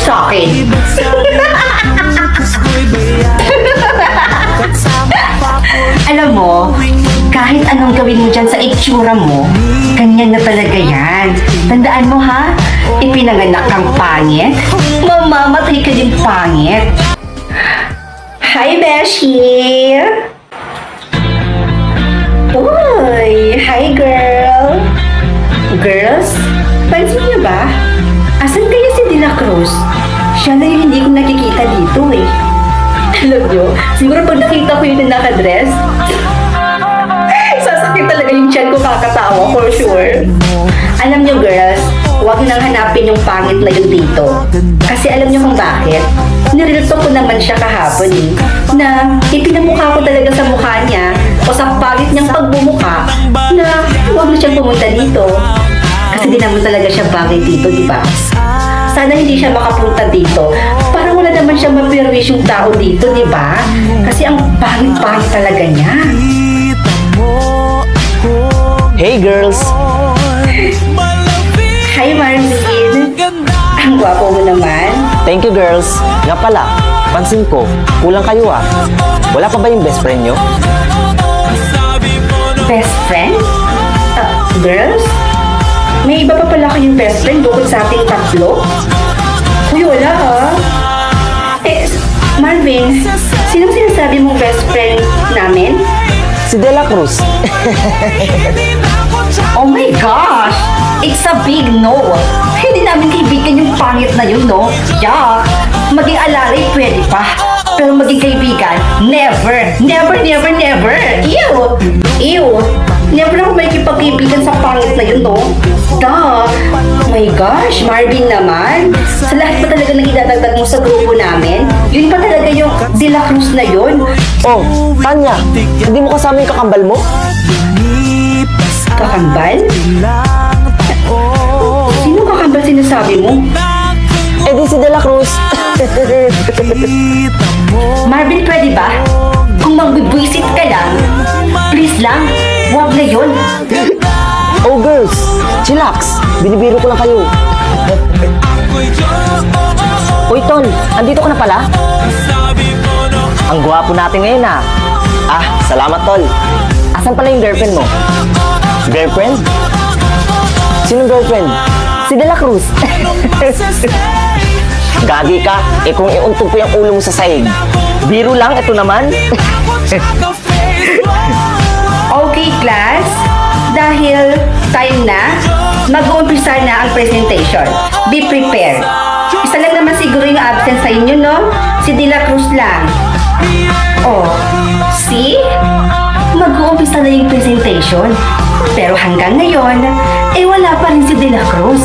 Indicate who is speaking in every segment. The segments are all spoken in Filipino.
Speaker 1: sa akin. Alam mo, kahit anong gawin mo dyan sa itsura mo, ganyan na talaga yan. Tandaan mo ha, ipinanganak kang pangit, mamamatay ka din pangit. Hi, Beshi! Uy! Hi, girl! Girls, pansin niyo ba? Asan kaya si De La Cruz? Siya na yung hindi ko nakikita dito eh. Alam niyo, siguro pag nakita ko yun na nakadress, sasakit talaga yung tiyan ko, kakatawa for sure. Alam niyo girls, huwag nang hanapin yung pangit na yun dito. Kasi alam niyo kung bakit? Nirilto ko naman siya kahapon eh, na ipinamukha ko talaga sa mukha niya o sa pangit niyang pagbumuka na huwag na siyang pumunta dito. Kasi di naman talaga siya bagay dito, di ba? Sana hindi siya makapunta dito. Parang wala naman siya mapirwish yung tao dito, di ba? Kasi ang pangit-pangit talaga niya.
Speaker 2: Hey girls!
Speaker 1: Hi Marvin! Ang gwapo mo naman.
Speaker 2: Thank you girls. Nga pala, pansin ko, kulang kayo ah. Wala pa ba yung best friend nyo?
Speaker 1: Best friend? Girls? May iba pa pala kayong best friend bukod sa ating tatlo? Uy, wala ha? Marvin, sinong sinasabi mong best friend namin?
Speaker 2: Si De La Cruz.
Speaker 1: Oh my gosh! It's a big no! Hindi namin kaibigan yung pangit na yun, no? Yuck! Maging alalay pwede pa. Pero maging kaibigan, never! Never, never, never! Ew! Ew! Never ako makikipagkaibigan sa pangit na yun, no? Duh! Oh my gosh, Marvin naman! Sa lahat pa talaga ng idadagdag mo sa grupo namin, yun pa talaga yung De La Cruz na yun.
Speaker 2: Oh, Tanya, hindi mo kasama yung kakambal mo?
Speaker 1: Kakambal? Sino kakambal sinasabi mo?
Speaker 2: Eh di si De La Cruz.
Speaker 1: Marvin, pwede ba? Kung magbibwisit ka lang, please lang, huwag na yun.
Speaker 2: Oh girls, chillax. Binibiro ko lang kayo. Uy Tol, andito ka na pala? Ang gwapo natin ngayon ah. Ah, salamat Tol. Asan pala yung girlfriend mo? Girlfriend? Sinong girlfriend? Si De La Cruz. Gagi ka, eh kung iuntog ko yung ulo mo sa sahig. Biro lang, ito naman.
Speaker 1: Okay, class. Dahil time na, mag-uumpisa na ang presentation. Be prepared. Isa lang naman siguro yung absent sa inyo, no? Si De La Cruz lang. Oh, see? Mag-uumpisa na yung presentation. Pero hanggang ngayon, eh wala pa rin si De La Cruz.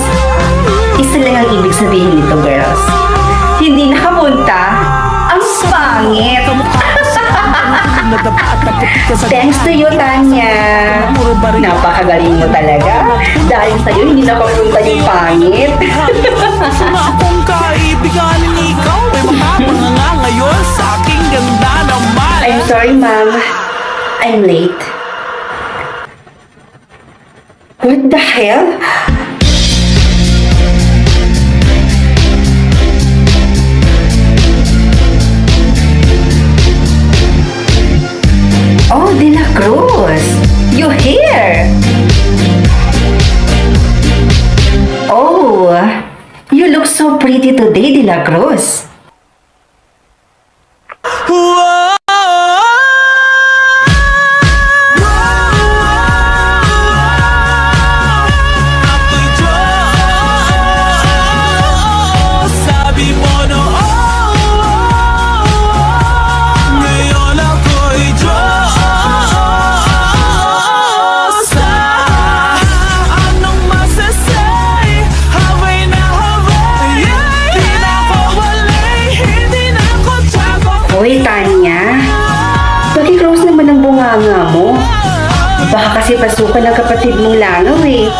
Speaker 1: Isa lang ang ibig sabihin nito, girls. Hindi nakapunta ang pangit. Thanks to you, Tanya. Napakagaling mo talaga. Dahil sa'yo, hindi nakapunta yung pangit.
Speaker 3: Akong kaibiganin ikaw ay makapanganga ngayon sa aking ganda naman.
Speaker 1: I'm sorry, ma'am. I'm late. What the hell? Oh, De La Cruz! You here? Oh, you look so pretty today, De La Cruz.
Speaker 3: Whoa. Ako'y Diyos, sabi mo noon. Ngayon ako'y Diyos. Anong masasay? Haway na haway. Di na ako walay, hindi na ako tiyago.
Speaker 1: Hoy, Tanya. Pag-close naman ang bunganga mo. Baka kasi pasukan ng kapatid mong langaw eh.